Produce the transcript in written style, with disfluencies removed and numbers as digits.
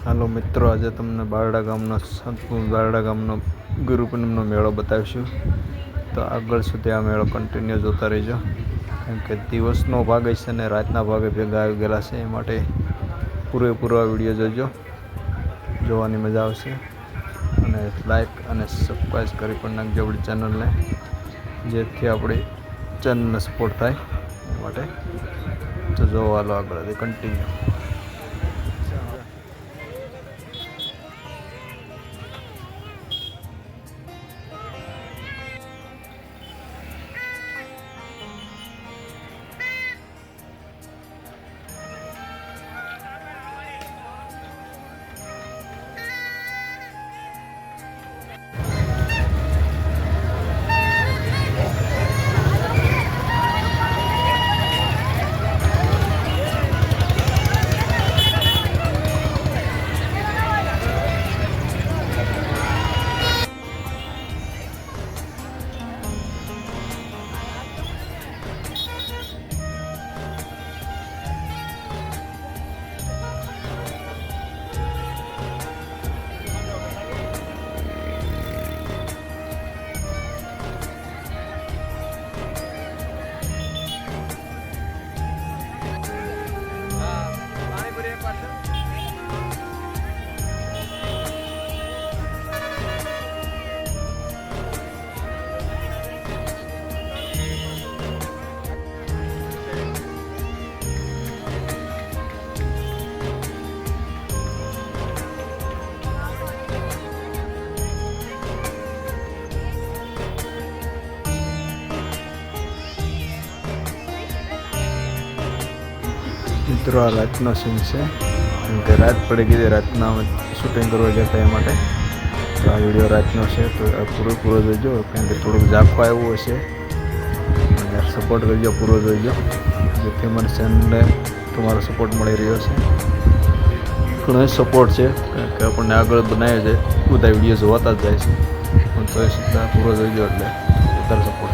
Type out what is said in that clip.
હાલો મિત્રો, આજે તમને બારડા ગામનો ગુરુ પૂનમનો મેળો બતાવીશું. તો આગળ સુધી આ મેળો કન્ટિન્યુ જોતા રહીજો, કેમ કે દિવસનો ભાગ છે ને રાતના ભાગે ભેગા આવી ગયેલા છે. એ માટે પૂરેપૂરો આ વિડીયો જોજો, જોવાની મજા આવશે. અને લાઈક અને સબસ્ક્રાઈબ કરી પણ નાખજો આપણી ચેનલને, જેથી આપણી ચેનલને સપોર્ટ થાય. એ માટે તો જોવા લો આગળ કન્ટિન્યુ. મિત્રો, આ રાતનો સીન છે, કેમ કે રાત પડી ગઈ, રાતના શૂટિંગ કરવા જતા એ માટે. તો આ વિડીયો રાતનો છે, તો આ પૂરો જોઈજો, કારણ કે થોડુંક ઝાંખું આવ્યું હશે. અને સપોર્ટ કરજો, પૂરો જોઈજો, જેથી મને ચેનલને તમારો સપોર્ટ મળી રહ્યો છે. ઘણો સપોર્ટ છે, કારણ કે આપણને આગળ બનાવે છે, બધા વિડીયો જોવાતા જ જાય છે, પણ તો એ સીધા પૂરો જોઈજો એટલે વધારે સપોર્ટ.